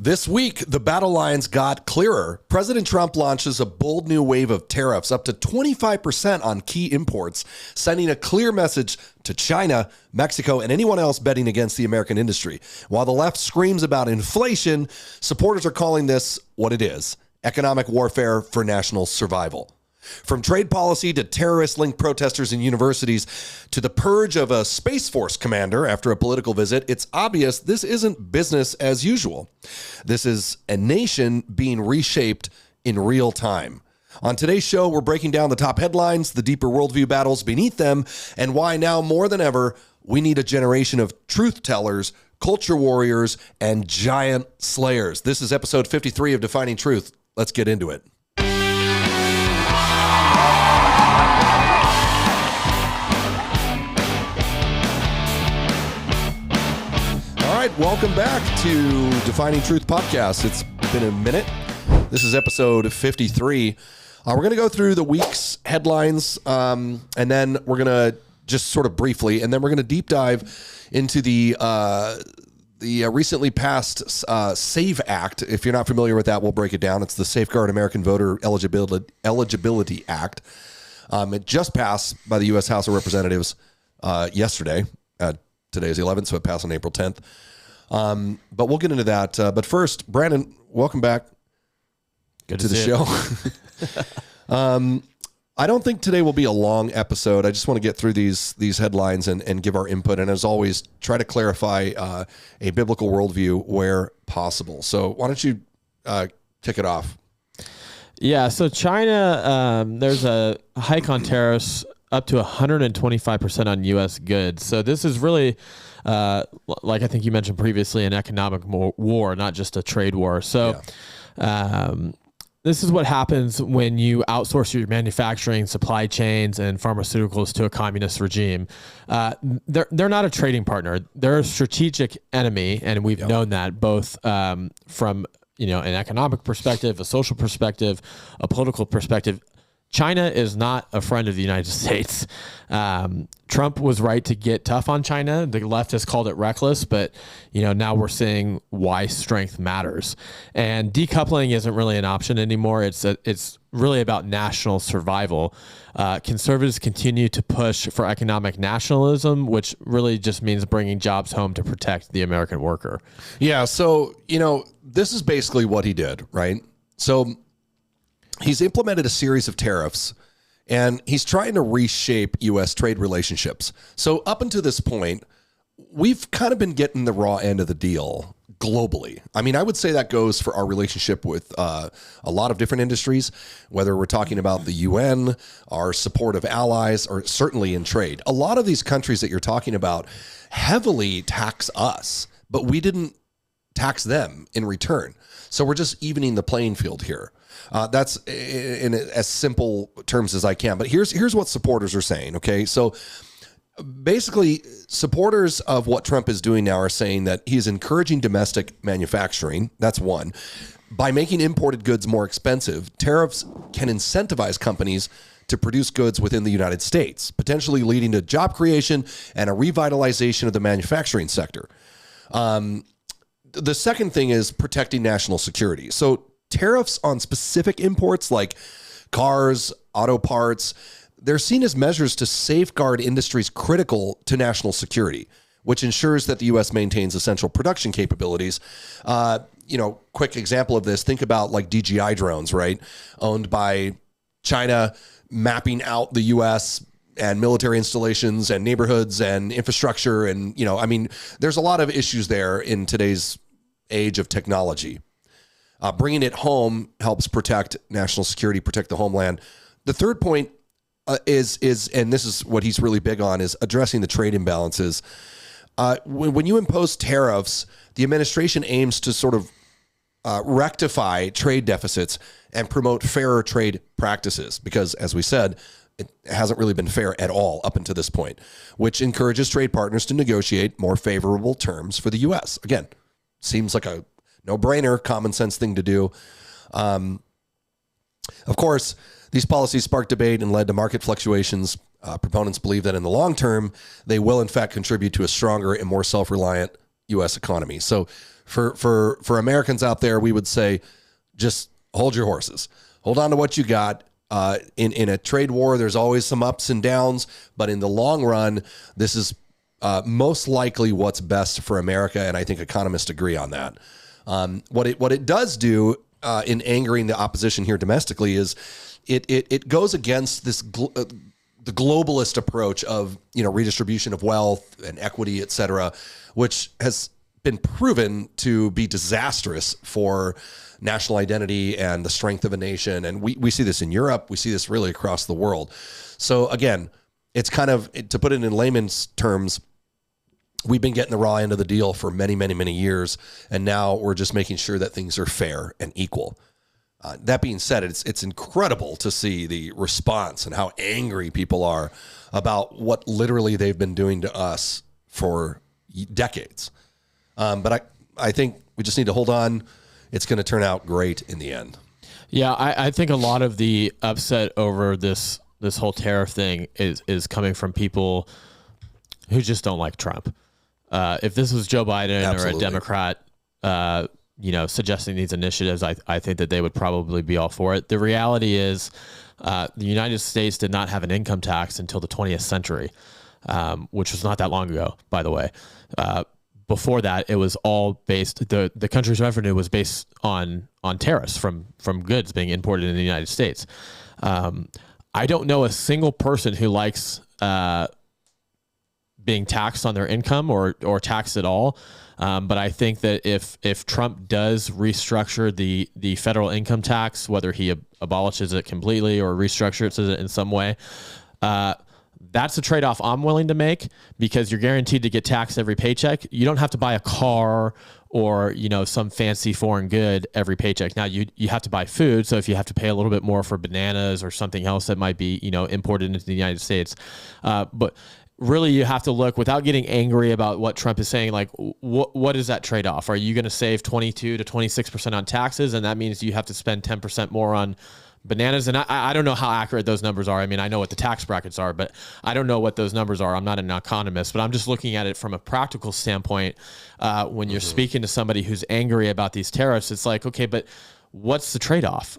This week, the battle lines got clearer. President Trump launches a bold new wave of tariffs up to 25% on key imports, sending a clear message to China, Mexico, and anyone else betting against the American industry. While the left screams about inflation, supporters are calling this what it is: economic warfare for national survival. From trade policy to terrorist-linked protesters in universities to the purge of a Space Force commander after a political visit, it's obvious this isn't business as usual. This is a nation being reshaped in real time. On today's show, we're breaking down the top headlines, the deeper worldview battles beneath them, and why now more than ever, we need a generation of truth tellers, culture warriors, and giant slayers. This is episode 53 of Defining Truth. Let's get into it. All right, welcome back to Defining Truth podcast. It's been a minute. This is episode 53. We're going to go through the week's headlines, and then we're going to just sort of briefly, and then we're going to deep dive into the recently passed SAVE Act. If you're not familiar with that, we'll break it down. It's the Safeguard American Voter Eligibility Act. It just passed by the U.S. House of Representatives yesterday. Today is the 11th, so it passed on April 10th. But we'll get into that. But first, Brandon, welcome back. Good to the show. I don't think today will be a long episode. I just want to get through these headlines and give our input. And as always, try to clarify a biblical worldview where possible. So why don't you kick it off? Yeah, so China, there's a hike on tariffs up to 125% on U.S. goods. So this is really, like I think you mentioned previously, an economic war, not just a trade war. So this is what happens when you outsource your manufacturing, supply chains, and pharmaceuticals to a communist regime. They're not a trading partner. They're a strategic enemy, and we've known that both from an economic perspective, a social perspective, a political perspective. China is not a friend of the United States. Trump was right to get tough on China. The left has called it reckless, but now we're seeing why strength matters. And decoupling isn't really an option anymore. It's really about national survival. Conservatives continue to push for economic nationalism, which really just means bringing jobs home to protect the American worker. Yeah. So this is basically what he did, right? So he's implemented a series of tariffs, and he's trying to reshape U.S. trade relationships. So up until this point, we've kind of been getting the raw end of the deal globally. I mean, I would say that goes for our relationship with a lot of different industries, whether we're talking about the UN, our support of allies, or certainly in trade. A lot of these countries that you're talking about heavily tax us, but we didn't tax them in return. So we're just evening the playing field here. That's in as simple terms as I can. But here's what supporters are saying, okay? So basically, supporters of what Trump is doing now are saying that he's encouraging domestic manufacturing. That's one. By making imported goods more expensive, tariffs can incentivize companies to produce goods within the United States, potentially leading to job creation and a revitalization of the manufacturing sector. The second thing is protecting national security. So tariffs on specific imports like cars, auto parts, they're seen as measures to safeguard industries critical to national security, which ensures that the U.S. maintains essential production capabilities. Quick example of this, think about like DJI drones, right? Owned by China, mapping out the U.S. and military installations and neighborhoods and infrastructure. And, there's a lot of issues there in today's age of technology. Bringing it home helps protect national security, protect the homeland. The third point is, and this is what he's really big on, is addressing the trade imbalances. When you impose tariffs, the administration aims to sort of rectify trade deficits and promote fairer trade practices because, as we said, it hasn't really been fair at all up until this point, which encourages trade partners to negotiate more favorable terms for the U.S. Again, seems like a no-brainer, common sense thing to do. Of course, these policies sparked debate and led to market fluctuations. Proponents believe that in the long term, they will in fact contribute to a stronger and more self-reliant U.S. economy. So for Americans out there, we would say, just hold your horses, hold on to what you got. In a trade war, there's always some ups and downs, but in the long run, this is most likely what's best for America, and I think economists agree on that. What it does do in angering the opposition here domestically is it goes against this the globalist approach of redistribution of wealth and equity, et cetera, which has been proven to be disastrous for national identity and the strength of a nation. And we see this in Europe. We see this really across the world. So again, it's kind of, to put it in layman's terms, we've been getting the raw end of the deal for many, many, many years. And now we're just making sure that things are fair and equal. That being said, it's incredible to see the response and how angry people are about what literally they've been doing to us for decades. But I think we just need to hold on. It's going to turn out great in the end. Yeah, I think a lot of the upset over this whole tariff thing is coming from people who just don't like Trump. If this was Joe Biden Absolutely. Or a Democrat, suggesting these initiatives, I think that they would probably be all for it. The reality is the United States did not have an income tax until the 20th century, which was not that long ago, by the way. Before that, it was all based, the country's revenue was based on tariffs from goods being imported in the United States. I don't know a single person who likes being taxed on their income or taxed at all. But I think that if Trump does restructure the federal income tax, whether he abolishes it completely or restructures it in some way, that's a trade-off I'm willing to make, because you're guaranteed to get taxed every paycheck. You don't have to buy a car or, some fancy foreign good every paycheck. Now you have to buy food. So if you have to pay a little bit more for bananas or something else that might be, imported into the United States. But really you have to look, without getting angry about what Trump is saying, like what is that trade-off? Are you going to save 22 to 26% on taxes? And that means you have to spend 10% more on bananas. And I don't know how accurate those numbers are. I mean, I know what the tax brackets are, but I don't know what those numbers are. I'm not an economist, but I'm just looking at it from a practical standpoint. When you're speaking to somebody who's angry about these tariffs, it's like, okay, but what's the trade-off?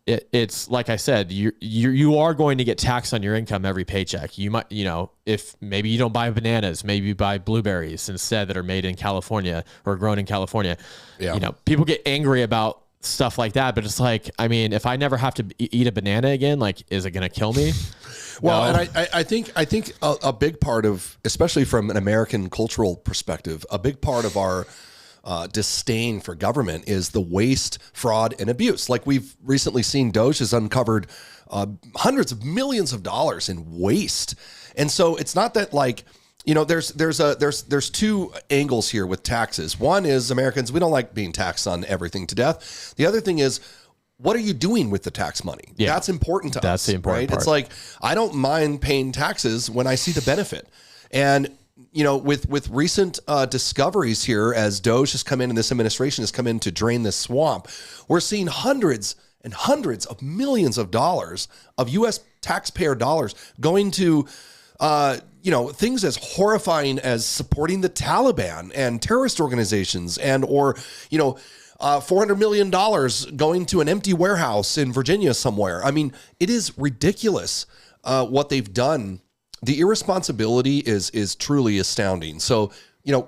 It's like I said, you are going to get taxed on your income every paycheck. You might, if maybe you don't buy bananas, maybe you buy blueberries instead that are made in California or grown in California. Yeah. People get angry about stuff like that, but it's like, I mean, if I never have to eat a banana again, like, is it going to kill me? Well, no. And I think a big part of, especially from an American cultural perspective, a big part of our disdain for government is the waste, fraud, and abuse. Like we've recently seen, Doge has uncovered hundreds of millions of dollars in waste. And so it's not that like, there's two angles here with taxes. One is Americans, we don't like being taxed on everything to death. The other thing is, what are you doing with the tax money? Yeah, that's important to us. That's the important part. It's like, I don't mind paying taxes when I see the benefit. And with recent discoveries here, as Doge has come in and this administration has come in to drain this swamp, we're seeing hundreds and hundreds of millions of dollars of U.S. taxpayer dollars going to things as horrifying as supporting the Taliban and terrorist organizations or $400 million going to an empty warehouse in Virginia somewhere. I mean, it is ridiculous what they've done. The irresponsibility is truly astounding. So,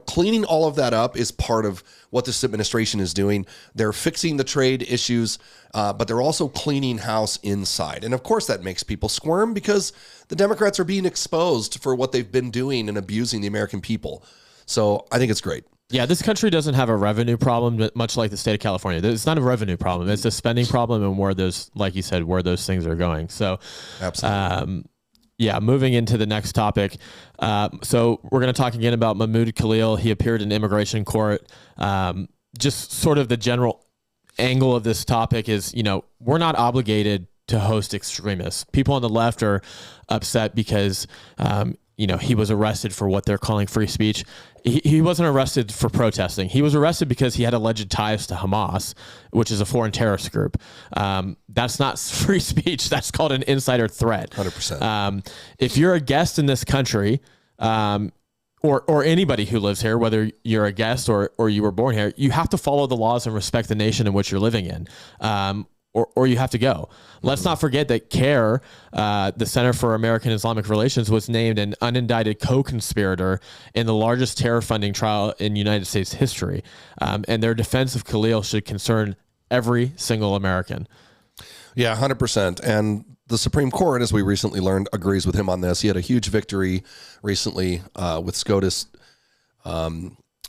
cleaning all of that up is part of what this administration is doing. They're fixing the trade issues, but they're also cleaning house inside. And of course that makes people squirm, because the Democrats are being exposed for what they've been doing and abusing the American people. So I think it's great. Yeah, this country doesn't have a revenue problem, much like the state of California. It's not a revenue problem. It's a spending problem, and where those, like you said, where those things are going. So absolutely. Yeah, moving into the next topic. So we're going to talk again about Mahmoud Khalil. He appeared in immigration court. Just sort of the general angle of this topic is, we're not obligated to host extremists. People on the left are upset because, he was arrested for what they're calling free speech. He wasn't arrested for protesting. He was arrested because he had alleged ties to Hamas, which is a foreign terrorist group. That's not free speech. That's called an insider threat. 100%. If you're a guest in this country, or anybody who lives here, whether you're a guest or you were born here, you have to follow the laws and respect the nation in which you're living in. Or you have to go. Let's not forget that CARE, the Center for American Islamic Relations, was named an unindicted co-conspirator in the largest terror funding trial in United States history. And their defense of Khalil should concern every single American. Yeah, 100%. And the Supreme Court, as we recently learned, agrees with him on this. He had a huge victory recently with SCOTUS.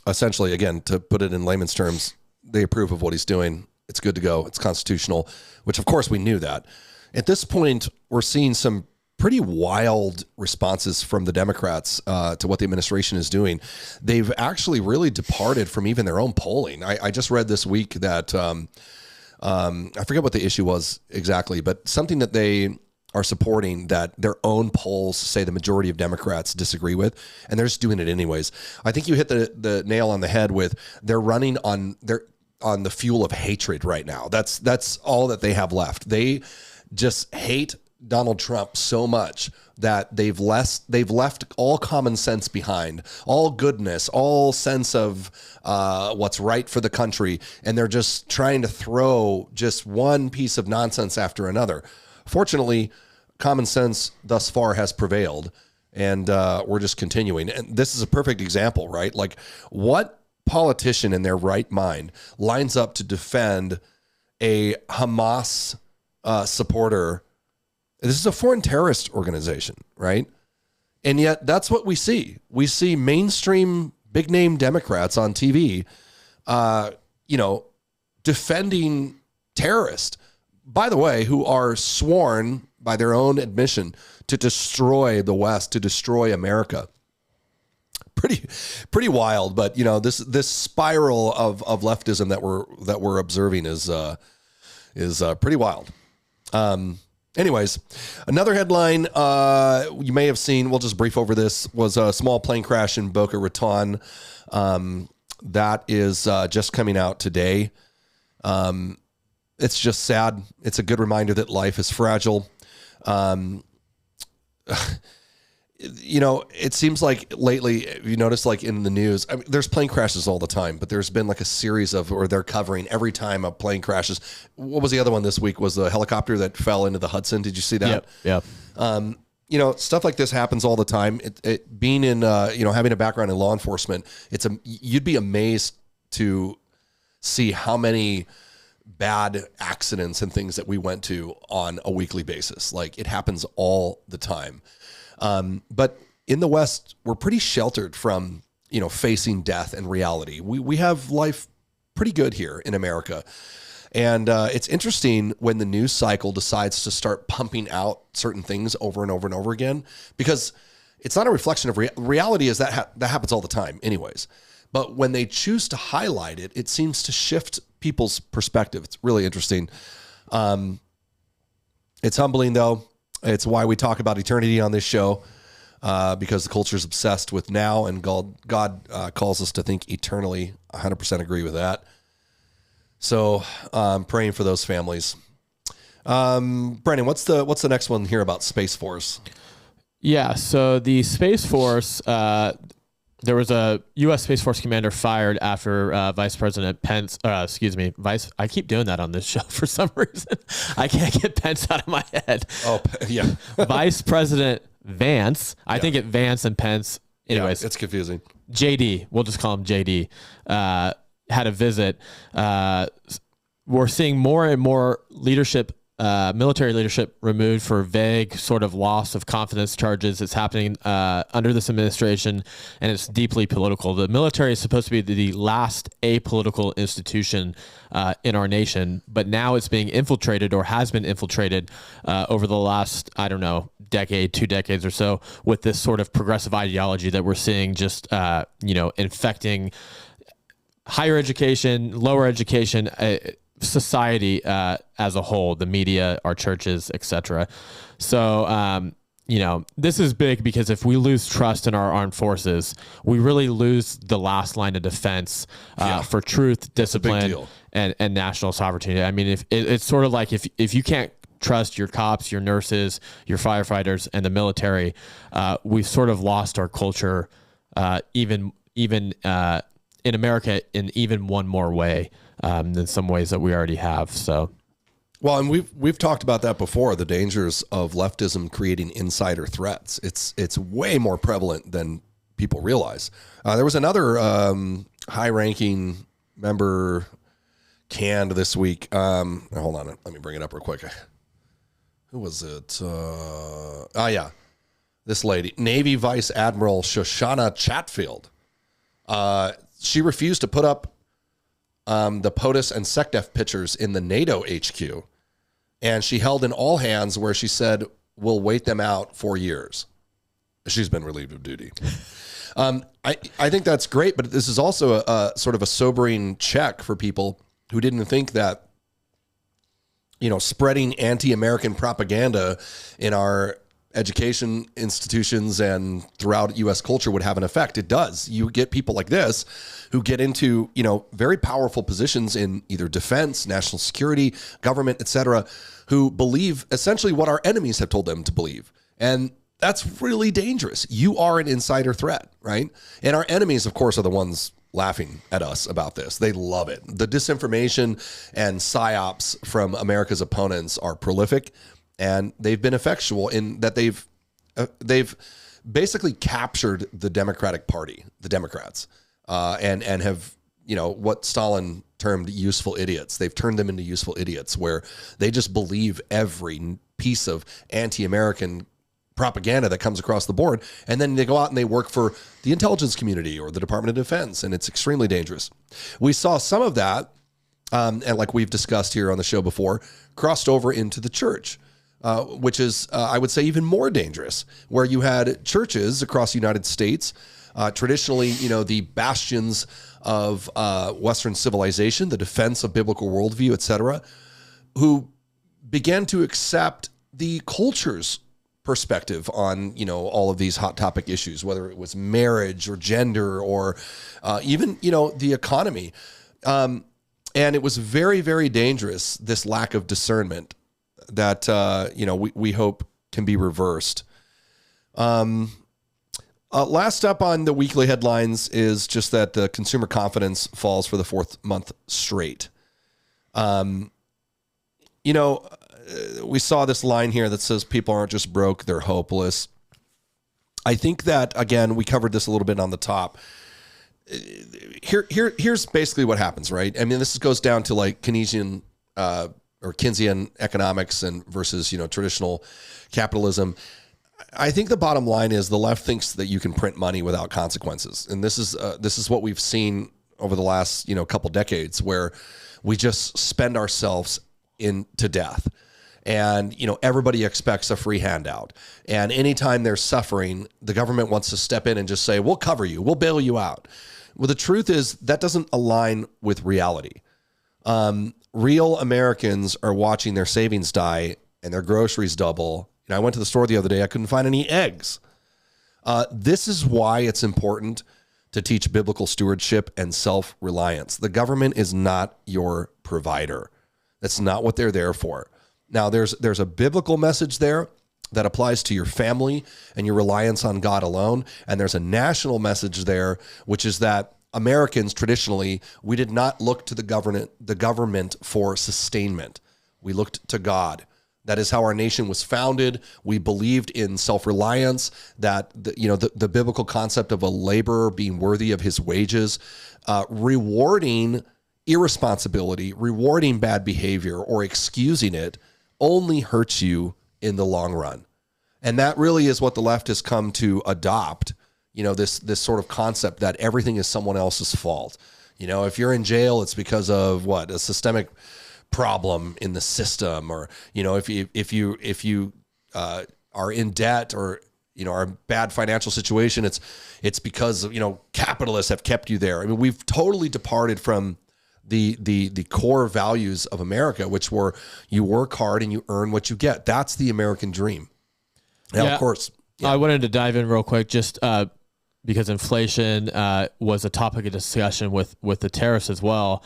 Essentially, again, to put it in layman's terms, they approve of what he's doing. It's good to go. It's constitutional, which of course we knew that. At this point, we're seeing some pretty wild responses from the Democrats to what the administration is doing. They've actually really departed from even their own polling. I just read this week that I forget what the issue was exactly, but something that they are supporting that their own polls say the majority of Democrats disagree with, and they're just doing it anyways. I think you hit the nail on the head with they're running on the fuel of hatred right now. That's all that they have left. They just hate Donald Trump so much that they've left all common sense behind, all goodness, all sense of what's right for the country, and they're just trying to throw just one piece of nonsense after another. Fortunately, common sense thus far has prevailed, and we're just continuing. And this is a perfect example, right? Like, what politician in their right mind lines up to defend a Hamas supporter? This is a foreign terrorist organization, right? And yet that's what we see. We see mainstream big name Democrats on TV, defending terrorists, by the way, who are sworn by their own admission to destroy the West, to destroy America. Pretty wild, but this spiral of leftism that we're observing is pretty wild. Anyways, another headline you may have seen, we'll just brief over this, was a small plane crash in Boca Raton. That is just coming out today. It's just sad. It's a good reminder that life is fragile. It seems like lately, you notice, like in the news, I mean, there's plane crashes all the time, but there's been like a series of, or they're covering every time a plane crashes. What was the other one this week? Was the helicopter that fell into the Hudson? Did you see that? Yep. Stuff like this happens all the time. It being in, having a background in law enforcement, you'd be amazed to see how many bad accidents and things that we went to on a weekly basis. Like, it happens all the time. But in the West, we're pretty sheltered from, facing death and reality. We have life pretty good here in America. And it's interesting when the news cycle decides to start pumping out certain things over and over and over again, because it's not a reflection of reality. Is that happens all the time anyways. But when they choose to highlight it, it seems to shift people's perspective. It's really interesting. It's humbling, though. It's why we talk about eternity on this show, because the culture is obsessed with now, and God calls us to think eternally. 100% agree with that. So praying for those families. Brandon, what's the next one here about Space Force? Yeah, so the Space Force, there was a U.S. Space Force commander fired after Vice President Pence, I keep doing that on this show for some reason. I can't get Pence out of my head. Oh, yeah. Vice President Vance. I think it Vance and Pence. Anyways. Yeah, it's confusing. JD, we'll just call him JD, had a visit. We're seeing more and more military leadership removed for vague sort of loss of confidence charges. It's happening under this administration, and it's deeply political. The military is supposed to be the last apolitical institution in our nation, but now it's being infiltrated, or has been infiltrated over the last, decade, 2 decades or so, with this sort of progressive ideology that we're seeing just, infecting higher education, lower education, society as a whole, the media, our churches, etc. So, this is big, because if we lose trust in our armed forces, we really lose the last line of defense for truth, discipline, and national sovereignty. I mean, if it's sort of like if you can't trust your cops, your nurses, your firefighters, and the military, we've sort of lost our culture even in America in even one more way than some ways that we already have. So. Well, and we've talked about that before, the dangers of leftism creating insider threats. It's way more prevalent than people realize. There was another high-ranking member canned this week. Hold on, let me bring it up real quick. Who was it? Yeah, this lady, Navy Vice Admiral Shoshana Chatfield. She refused to put up the POTUS and SecDef pictures in the NATO HQ. And she held an all hands where she said, we'll wait them out for years. She's been relieved of duty. I think that's great, but this is also a sort of a sobering check for people who didn't think that, spreading anti-American propaganda in our education institutions and throughout U.S. culture would have an effect. It does. You get people like this who get into, very powerful positions in either defense, national security, government, etc., who believe essentially what our enemies have told them to believe. And that's really dangerous. You are an insider threat, right? And our enemies, of course, are the ones laughing at us about this. They love it. The disinformation and psyops from America's opponents are prolific, and they've been effectual in that they've basically captured the Democratic Party, the Democrats, and have, what Stalin termed useful idiots. They've turned them into useful idiots where they just believe every piece of anti-American propaganda that comes across the board. And then they go out and they work for the intelligence community or the Department of Defense. And it's extremely dangerous. We saw some of that, and like we've discussed here on the show before, crossed over into the church. Which is, I would say, even more dangerous, where you had churches across the United States, traditionally, the bastions of Western civilization, the defense of biblical worldview, et cetera, who began to accept the culture's perspective on, all of these hot topic issues, whether it was marriage or gender or even, the economy. And it was very, very dangerous, this lack of discernment that, we hope can be reversed. Last up on the weekly headlines is just that the consumer confidence falls for the fourth month straight. We saw this line here that says people aren't just broke, they're hopeless. I think that, again, we covered this a little bit on the top. Here's basically what happens, right? I mean, this goes down to like Keynesian or Keynesian economics and versus, traditional capitalism. I think the bottom line is the left thinks that you can print money without consequences. And this is what we've seen over the last, couple decades, where we just spend ourselves into death. And, everybody expects a free handout. And anytime there's suffering, the government wants to step in and just say, we'll cover you, we'll bail you out. Well, the truth is that doesn't align with reality. Real Americans are watching their savings die and their groceries double. I went to the store the other day. I couldn't find any eggs. This is why it's important to teach biblical stewardship and self-reliance. The government is not your provider. That's not what they're there for. Now, there's a biblical message there that applies to your family and your reliance on God alone. And there's a national message there, which is that Americans traditionally, we did not look to the government for sustainment. We looked to God. That is how our nation was founded. We believed in self-reliance, that the biblical concept of a laborer being worthy of his wages, rewarding irresponsibility, rewarding bad behavior, or excusing it only hurts you in the long run. And that really is what the left has come to adopt, this sort of concept that everything is someone else's fault. If you're in jail, it's because of what? A systemic problem in the system, or if you are in debt or are in a bad financial situation, it's because capitalists have kept you there. I mean, we've totally departed from the core values of America, which were you work hard and you earn what you get. That's the American dream. Now, of course, I wanted to dive in real quick, just because inflation was a topic of discussion with the tariffs as well.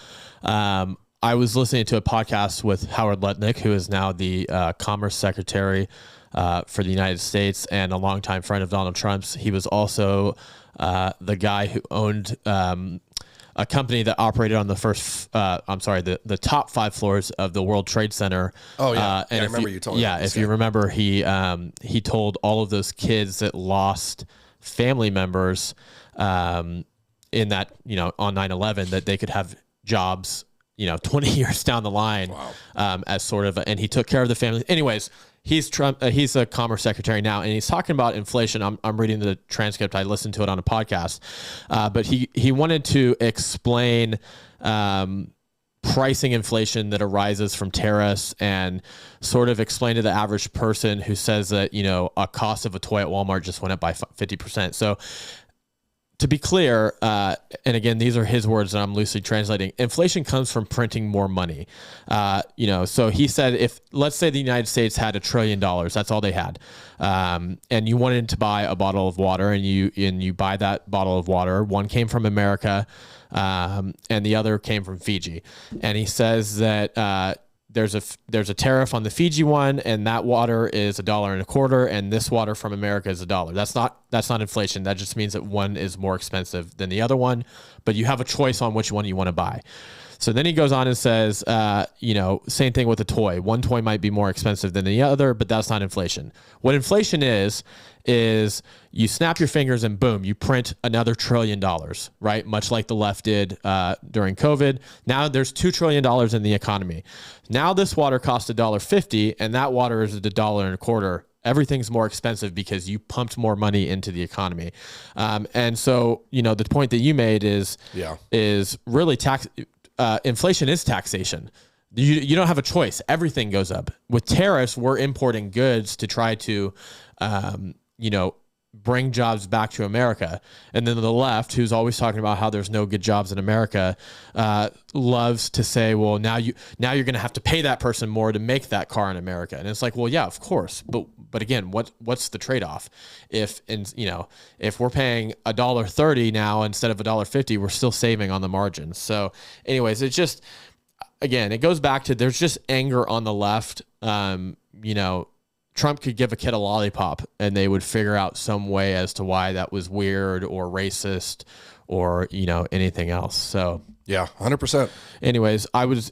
I was listening to a podcast with Howard Lutnick, who is now the Commerce Secretary for the United States and a longtime friend of Donald Trump's. He was also the guy who owned a company that operated on the the top 5 floors of the World Trade Center. Oh yeah, and I remember you told me. Yeah, about this if you remember, he told all of those kids that lost family members in that, on 9/11, that they could have jobs, 20 years down the line. Wow. As sort of, and he took care of the family. Anyways, he's a commerce secretary now, and he's talking about inflation. I'm reading the transcript. I listened to it on a podcast, but he wanted to explain pricing inflation that arises from tariffs, and sort of explain to the average person who says that, a cost of a toy at Walmart just went up by 50%. So to be clear, and again, these are his words and I'm loosely translating, inflation comes from printing more money. So he said, let's say the United States had $1 trillion, that's all they had. And you wanted to buy a bottle of water, and you buy that bottle of water. One came from America, and the other came from Fiji. And he says that, there's a tariff on the Fiji one, and that water is $1.25, and this water from America is $1. That's not inflation. That just means that one is more expensive than the other one, but you have a choice on which one you want to buy. So then he goes on and says, same thing with a toy. One toy might be more expensive than the other, but that's not inflation. What inflation is you snap your fingers and boom, you print another $1 trillion, right? Much like the left did during COVID. Now there's $2 trillion in the economy. Now this water costs $1.50, and that water is $1.25. Everything's more expensive because you pumped more money into the economy. And so, the point that you made is really inflation is taxation. You don't have a choice. Everything goes up. With tariffs, we're importing goods to try to, bring jobs back to America. And then the left, who's always talking about how there's no good jobs in America, loves to say, well, now you're going to have to pay that person more to make that car in America. And it's like, well, yeah, of course. But again, what's the trade-off? If we're paying $1.30 now instead of $1.50, we're still saving on the margins. So anyways, it's just, again, it goes back to, there's just anger on the left. Trump could give a kid a lollipop and they would figure out some way as to why that was weird or racist or, anything else. So yeah, 100%. Anyways, I would,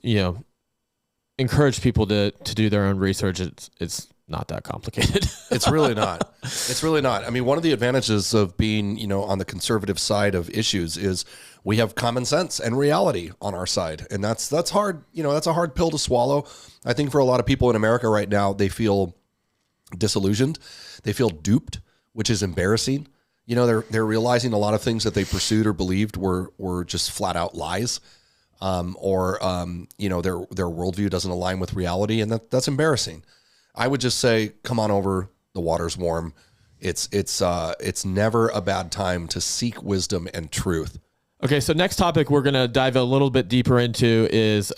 encourage people to do their own research. It's not that complicated. It's really not. It's really not. I mean, one of the advantages of being, on the conservative side of issues is we have common sense and reality on our side. And that's hard. That's a hard pill to swallow. I think for a lot of people in America right now, they feel disillusioned. They feel duped, which is embarrassing. They're realizing a lot of things that they pursued or believed were just flat out lies. Or their worldview doesn't align with reality. And that's embarrassing. I would just say, come on over. The water's warm. It's never a bad time to seek wisdom and truth. Okay. So next topic we're going to dive a little bit deeper into is,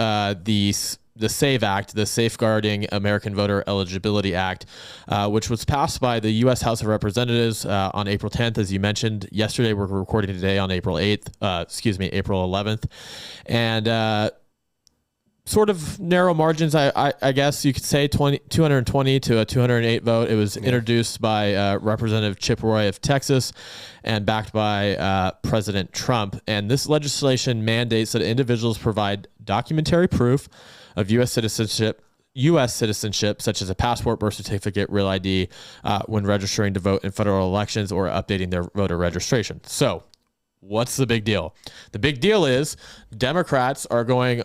the SAVE Act, the Safeguarding American Voter Eligibility Act, which was passed by the U.S. House of Representatives on April 10th, as you mentioned. Yesterday, we're recording today on April 11th. And sort of narrow margins, I guess you could say 220 to a 208 vote. It was introduced by Representative Chip Roy of Texas and backed by President Trump. And this legislation mandates that individuals provide documentary proof of U.S. citizenship, such as a passport, birth certificate, real ID, when registering to vote in federal elections or updating their voter registration. So what's the big deal? The big deal is Democrats are going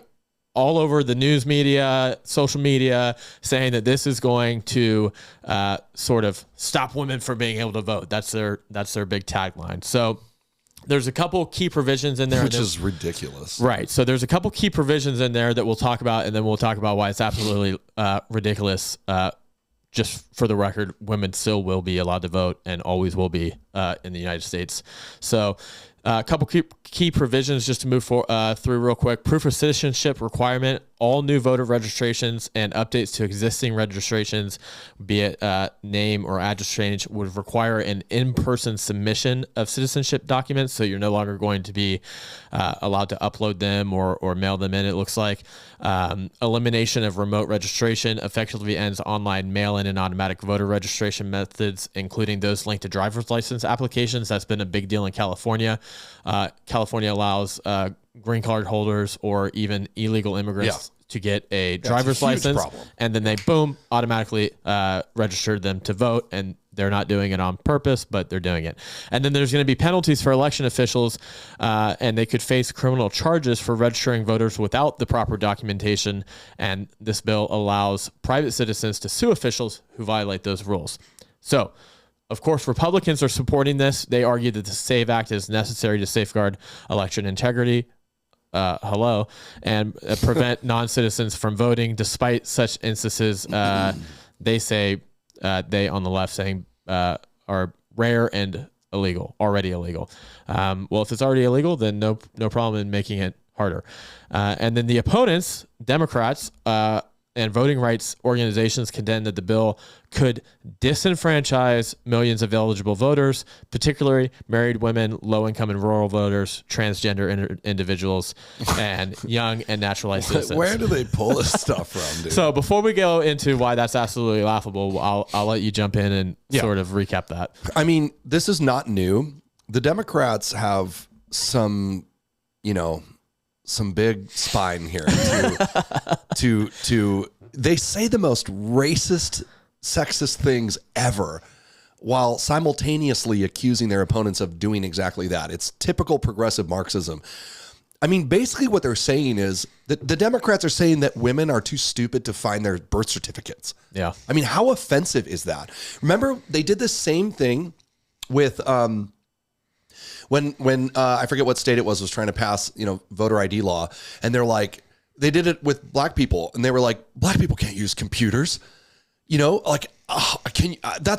all over the news media, social media, saying that this is going to sort of stop women from being able to vote. That's their big tagline. So there's a couple key provisions in there. Which is ridiculous. Right. So there's a couple key provisions in there that we'll talk about, and then we'll talk about why it's absolutely ridiculous. Just for the record, women still will be allowed to vote and always will be in the United States. So a couple key provisions just to move through real quick. Proof of citizenship requirement all new voter registrations and updates to existing registrations, be it name or address change, would require an in-person submission of citizenship documents. So you're no longer going to be allowed to upload them or mail them in, it looks like. Elimination of remote registration effectively ends online mail-in and automatic voter registration methods, including those linked to driver's license applications. That's been a big deal in California. California allows green card holders or even illegal immigrants to get a driver's license, and then they automatically register them to vote, and they're not doing it on purpose, but they're doing it. And then there's going to be penalties for election officials, and they could face criminal charges for registering voters without the proper documentation. And this bill allows private citizens to sue officials who violate those rules. So, of course, Republicans are supporting this. They argue that the SAVE Act is necessary to safeguard election integrity. And prevent non-citizens from voting. Despite such instances, they say, they on the left saying, are rare and already illegal. Well, if it's already illegal, then no problem in making it harder. And then the opponents, Democrats, and voting rights organizations contend that the bill could disenfranchise millions of eligible voters, particularly married women, low-income and rural voters, transgender individuals, and young and naturalized citizens. Where do they pull this stuff from, dude? So before we go into why that's absolutely laughable, I'll let you jump in and sort of recap that. I mean, this is not new. The Democrats have some big spine here to they say the most racist, sexist things ever while simultaneously accusing their opponents of doing exactly that. It's typical progressive Marxism. I mean, basically what they're saying is that the Democrats are saying that women are too stupid to find their birth certificates. Yeah. I mean, how offensive is that? Remember, they did the same thing with when I forget what state it was trying to pass, voter ID law. And they're like, they did it with black people, and they were like, black people can't use computers, that's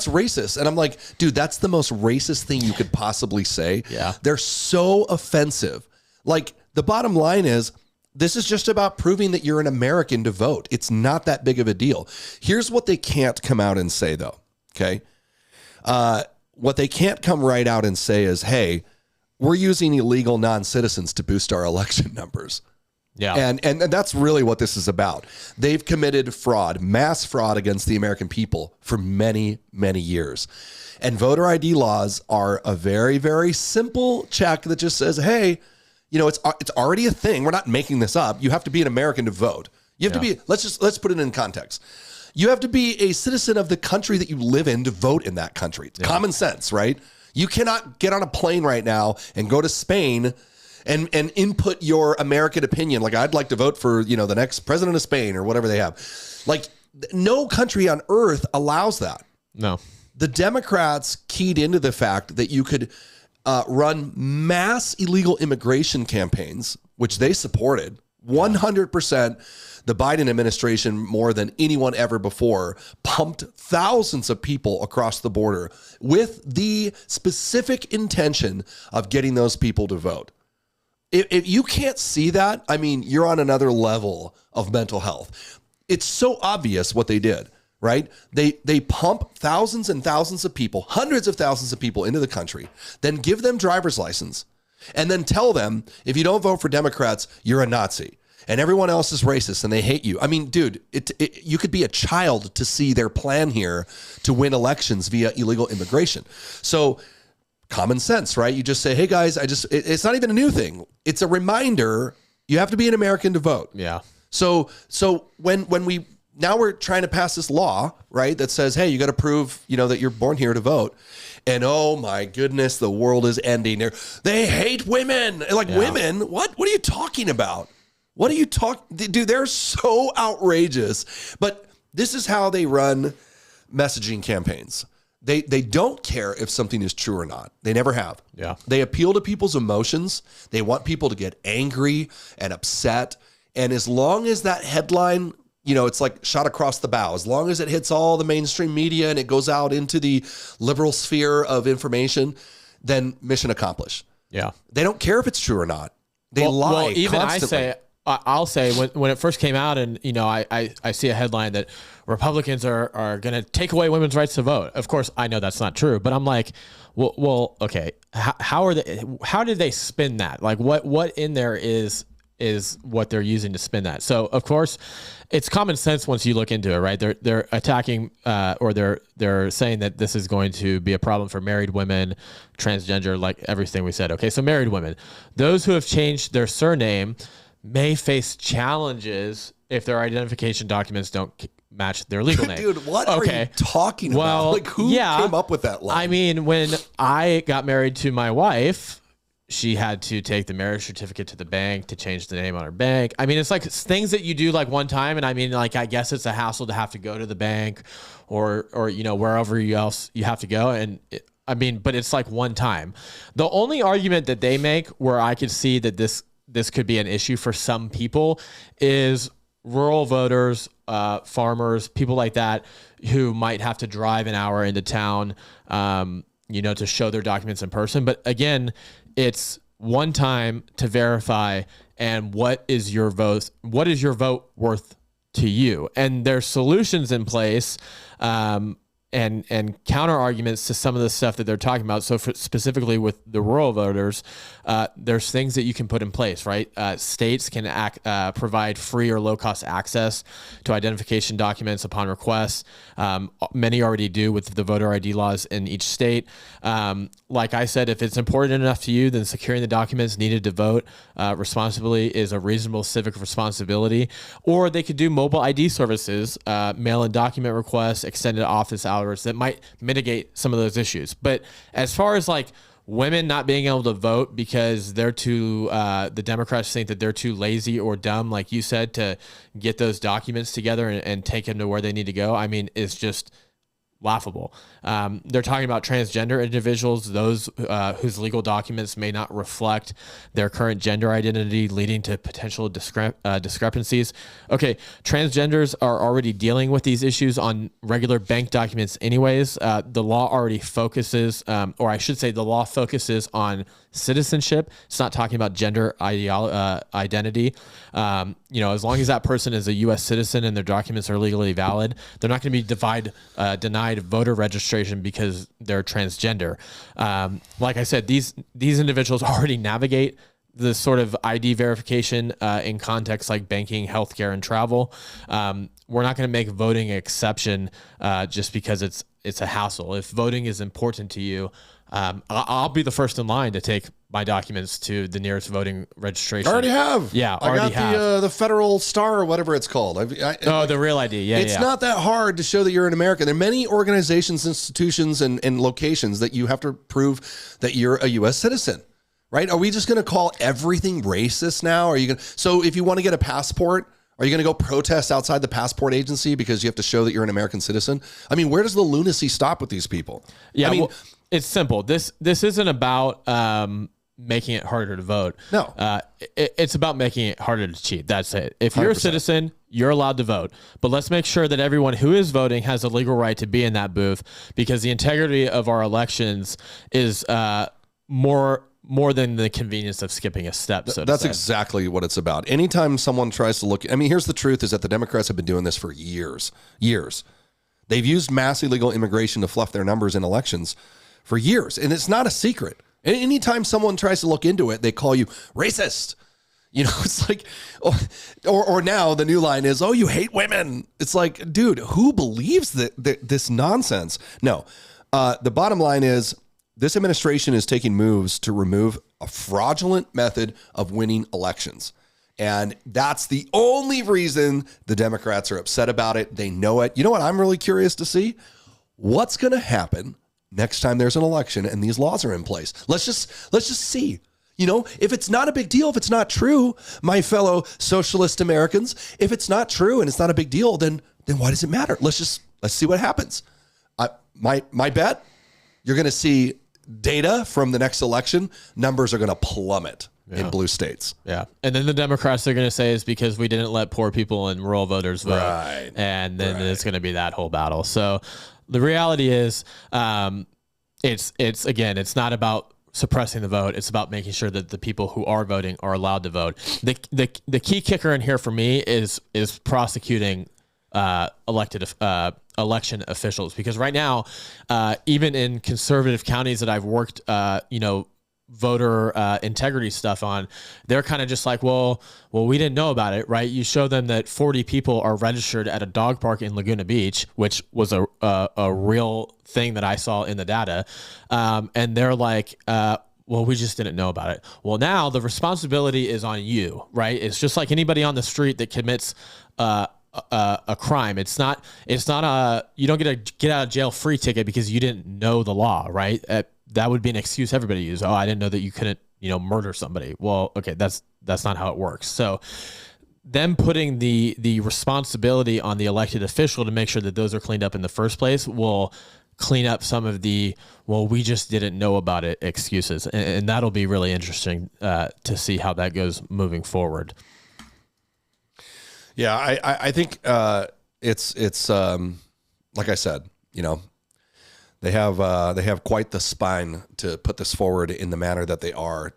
racist. And I'm like, dude, that's the most racist thing you could possibly say. Yeah. They're so offensive. Like, the bottom line is, this is just about proving that you're an American to vote. It's not that big of a deal. Here's what they can't come out and say, though. Okay. What they can't come right out and say is, hey, we're using illegal non-citizens to boost our election numbers. Yeah. And that's really what this is about. They've committed fraud, mass fraud against the American people for many, many years. And voter ID laws are a very, very simple check that just says, hey, it's already a thing. We're not making this up. You have to be an American to vote. You have to be, let's put it in context. You have to be a citizen of the country that you live in to vote in that country. It's common sense, right? You cannot get on a plane right now and go to Spain and input your American opinion. Like, I'd like to vote for, the next president of Spain or whatever they have. Like, no country on earth allows that. No. The Democrats keyed into the fact that you could run mass illegal immigration campaigns, which they supported 100%. The Biden administration, more than anyone ever before, pumped thousands of people across the border with the specific intention of getting those people to vote. If you can't see that, I mean, you're on another level of mental health. It's so obvious what they did, right? They pump thousands and thousands of people, hundreds of thousands of people into the country, then give them driver's license, and then tell them, if you don't vote for Democrats, you're a Nazi. And everyone else is racist and they hate you. I mean, dude, you could be a child to see their plan here to win elections via illegal immigration. So common sense, right? You just say, hey guys, it's not even a new thing. It's a reminder. You have to be an American to vote. Yeah. So when we're trying to pass this law, right, that says, hey, you got to prove, that you're born here to vote. And oh my goodness, the world is ending. They hate women. Like, women? What are you talking about? What are you talking? Dude, they're so outrageous. But this is how they run messaging campaigns. They don't care if something is true or not. They never have. Yeah. They appeal to people's emotions. They want people to get angry and upset. And as long as that headline, it's like shot across the bow, as long as it hits all the mainstream media and it goes out into the liberal sphere of information, then mission accomplished. Yeah. They don't care if it's true or not. They lie even constantly. I'll say when it first came out, and I see a headline that Republicans are going to take away women's rights to vote. Of course, I know that's not true, but I'm like, well, okay, how did they spin that? Like, what in there is what they're using to spin that? So of course, it's common sense once you look into it, right? They're attacking or they're saying that this is going to be a problem for married women, transgender, like everything we said. Okay, so married women, those who have changed their surname may face challenges if their identification documents don't match their legal name. Dude, what are you talking about? Like, who came up with that line? I mean, when I got married to my wife, she had to take the marriage certificate to the bank to change the name on her bank. I mean, it's like things that you do like one time. And I mean, like, I guess it's a hassle to have to go to the bank or wherever else you have to go. And but it's like one time. The only argument that they make where I could see that this could be an issue for some people is rural voters, farmers, people like that, who might have to drive an hour into town, to show their documents in person. But again, it's one time to verify. And what is your vote worth to you? And there's solutions in place, and counter arguments to some of the stuff that they're talking about. So specifically with the rural voters, there's things that you can put in place, right? States can provide free or low cost access to identification documents upon request. Many already do with the voter ID laws in each state. Like I said, if it's important enough to you, then securing the documents needed to vote responsibly is a reasonable civic responsibility. Or they could do mobile ID services, mail-in document requests, extended office hours that might mitigate some of those issues. But as far as like women not being able to vote because they're too, the Democrats think that they're too lazy or dumb, like you said, to get those documents together and take them to where they need to go, I mean, it's just laughable. They're talking about transgender individuals, those whose legal documents may not reflect their current gender identity, leading to potential discrepancies. Okay, transgenders are already dealing with these issues on regular bank documents anyways. The law already focuses, or I should say the law focuses on citizenship. It's not talking about gender identity. As long as that person is a U.S. citizen and their documents are legally valid, they're not going to be denied voter registration because they're transgender. Like I said, these individuals already navigate the sort of ID verification in contexts like banking, healthcare, and travel. We're not going to make voting an exception just because it's a hassle. If voting is important to you, I'll be the first in line to take my documents to the nearest voting registration. I already have. Yeah, I got the Federal Star or whatever it's called. The Real ID. Yeah, it's not that hard to show that you're an American. There are many organizations, institutions, and locations that you have to prove that you're a U.S. citizen. Right? Are we just going to call everything racist now? So if you want to get a passport, are you going to go protest outside the passport agency because you have to show that you're an American citizen? I mean, where does the lunacy stop with these people? Yeah, it's simple. This isn't about making it harder to vote. No. It's about making it harder to cheat. That's it. If you're 100%. A citizen, you're allowed to vote. But let's make sure that everyone who is voting has a legal right to be in that booth, because the integrity of our elections is more than the convenience of skipping a step. So that's exactly what it's about. Anytime someone tries to look, I mean, here's the truth is that the Democrats have been doing this for years. They've used mass illegal immigration to fluff their numbers in elections for years. And it's not a secret. Anytime someone tries to look into it, they call you racist. It's like, or now the new line is, oh, you hate women. It's like, dude, who believes this nonsense? No, the bottom line is, this administration is taking moves to remove a fraudulent method of winning elections. And that's the only reason the Democrats are upset about it. They know it. You know what I'm really curious to see? What's going to happen next time there's an election and these laws are in place? Let's just see. If it's not a big deal, if it's not true, my fellow socialist Americans, if it's not true and it's not a big deal, then why does it matter? Let's see what happens. My bet, you're going to see data from the next election, numbers are going to plummet in blue states. Yeah. And then the Democrats are going to say it's because we didn't let poor people and rural voters vote. Right. And then it's going to be that whole battle. So the reality is, it's not about suppressing the vote. It's about making sure that the people who are voting are allowed to vote. The key kicker in here for me is prosecuting election officials, because right now, even in conservative counties that I've worked, voter integrity stuff on, they're kind of just like, well, we didn't know about it, right? You show them that 40 people are registered at a dog park in Laguna Beach, which was a real thing that I saw in the data, and they're like, well, we just didn't know about it. Well, now the responsibility is on you, right? It's just like anybody on the street that commits a crime. It's not you don't get a get out of jail free ticket because you didn't know the law, right? That would be an excuse everybody use. Oh, I didn't know that you couldn't, murder somebody. Well, okay, that's not how it works. So them putting the responsibility on the elected official to make sure that those are cleaned up in the first place will clean up some of the, well, we just didn't know about it excuses. And that'll be really interesting to see how that goes moving forward. Yeah, I think it's like I said, they have quite the spine to put this forward in the manner that they are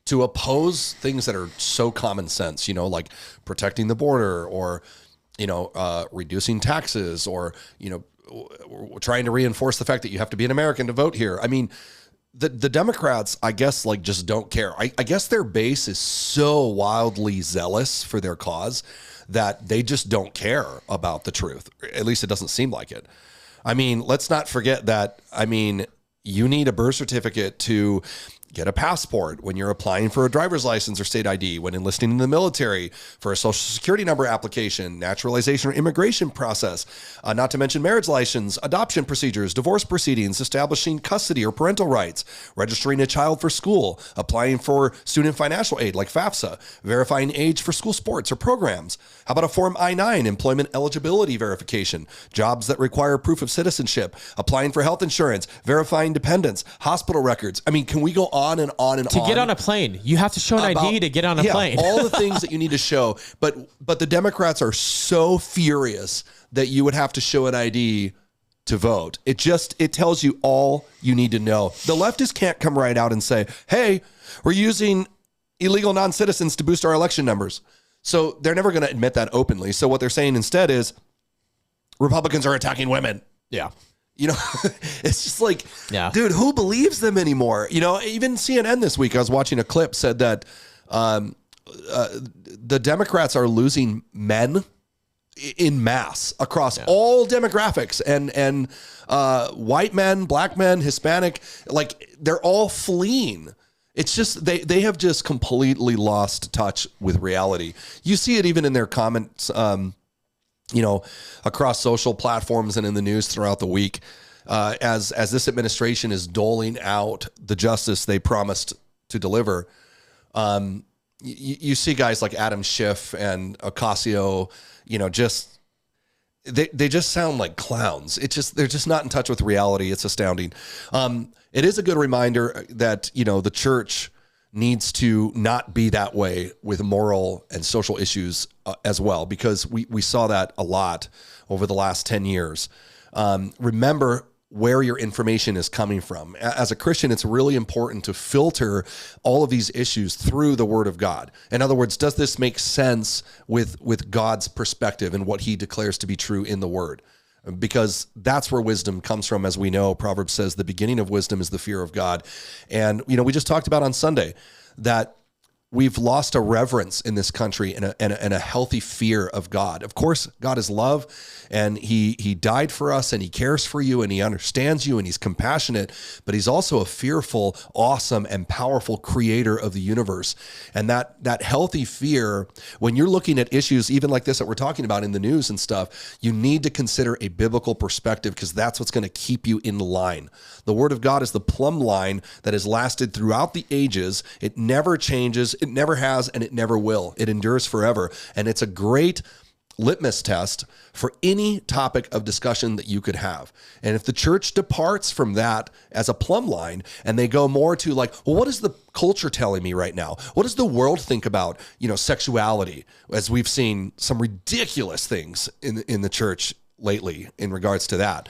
to oppose things that are so common sense, like protecting the border or reducing taxes or trying to reinforce the fact that you have to be an American to vote here. I mean, the Democrats, I guess, just don't care. I guess their base is so wildly zealous for their cause that they just don't care about the truth. At least it doesn't seem like it. I mean, let's not forget that, you need a birth certificate to get a passport when you're applying for a driver's license or state ID, when enlisting in the military, for a social security number application, naturalization or immigration process, not to mention marriage license, adoption procedures, divorce proceedings, establishing custody or parental rights, registering a child for school, applying for student financial aid like FAFSA, verifying age for school sports or programs. How about a Form I-9, employment eligibility verification, jobs that require proof of citizenship, applying for health insurance, verifying dependents, hospital records. I mean, can we go on and on and on? To get on a plane, you have to show an ID to get on a plane. All the things that you need to show. But the Democrats are so furious that you would have to show an ID to vote. It tells you all you need to know. The leftists can't come right out and say, hey, we're using illegal non-citizens to boost our election numbers. So they're never going to admit that openly. So what they're saying instead is Republicans are attacking women. Yeah. It's just like, yeah, dude, who believes them anymore? Even CNN this week, I was watching a clip, said that the Democrats are losing men in mass across all demographics and white men, black men, Hispanic, they're all fleeing. It's just, they have just completely lost touch with reality. You see it even in their comments, across social platforms and in the news throughout the week, as this administration is doling out the justice they promised to deliver. You see guys like Adam Schiff and Ocasio, they just sound like clowns. They're just not in touch with reality. It's astounding. It is a good reminder that, the church needs to not be that way with moral and social issues as well, because we saw that a lot over the last 10 years. Remember where your information is coming from. As a Christian, it's really important to filter all of these issues through the Word of God. In other words, does this make sense with God's perspective and what He declares to be true in the Word? Because that's where wisdom comes from. As we know, Proverbs says the beginning of wisdom is the fear of God. And, we just talked about on Sunday that we've lost a reverence in this country and a healthy fear of God. Of course, God is love, and he died for us, and He cares for you, and He understands you, and He's compassionate, but He's also a fearful, awesome, and powerful creator of the universe. And that healthy fear, when you're looking at issues even like this that we're talking about in the news and stuff, you need to consider a biblical perspective, because that's what's going to keep you in line. The Word of God is the plumb line that has lasted throughout the ages. It never changes. It never has, and it never will. It endures forever. And it's a great litmus test for any topic of discussion that you could have. And if the church departs from that as a plumb line, and they go more to well, what is the culture telling me right now? What does the world think about, sexuality? As we've seen some ridiculous things in the church lately in regards to that.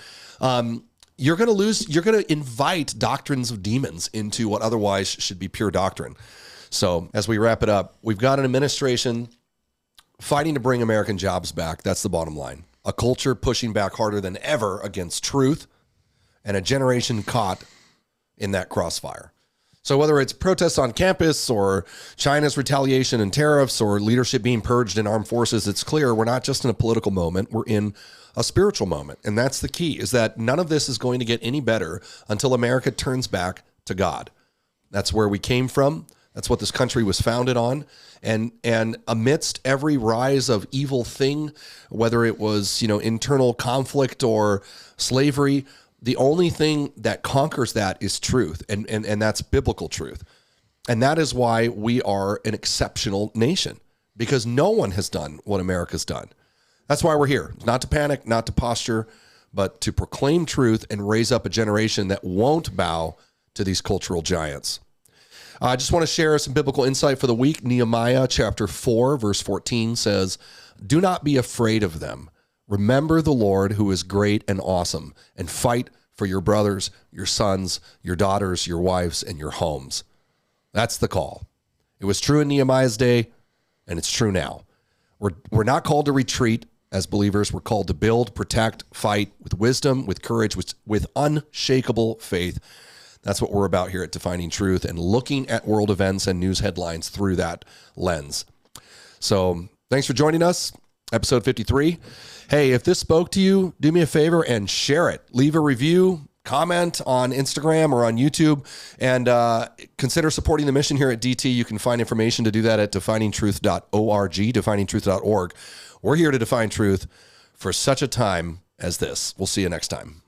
you're going to invite doctrines of demons into what otherwise should be pure doctrine. So as we wrap it up, we've got an administration fighting to bring American jobs back. That's the bottom line. A culture pushing back harder than ever against truth, and a generation caught in that crossfire. So whether it's protests on campus or China's retaliation and tariffs or leadership being purged in armed forces, it's clear we're not just in a political moment, we're in a spiritual moment. And that's the key, is that none of this is going to get any better until America turns back to God. That's where we came from. That's what this country was founded on. And amidst every rise of evil thing, whether it was, internal conflict or slavery, the only thing that conquers that is truth, and that's biblical truth. And that is why we are an exceptional nation, because no one has done what America's done. That's why we're here, not to panic, not to posture, but to proclaim truth and raise up a generation that won't bow to these cultural giants. I just want to share some biblical insight for the week. Nehemiah chapter 4, verse 14 says, "Do not be afraid of them. Remember the Lord who is great and awesome, and fight for your brothers, your sons, your daughters, your wives, and your homes." That's the call. It was true in Nehemiah's day, and it's true now. We're not called to retreat as believers. We're called to build, protect, fight with wisdom, with courage, with unshakable faith. That's what we're about here at Defining Truth, and looking at world events and news headlines through that lens. So thanks for joining us. Episode 53. Hey, if this spoke to you, do me a favor and share it. Leave a review, comment on Instagram or on YouTube, and consider supporting the mission here at DT. You can find information to do that at definingtruth.org, definingtruth.org. We're here to define truth for such a time as this. We'll see you next time.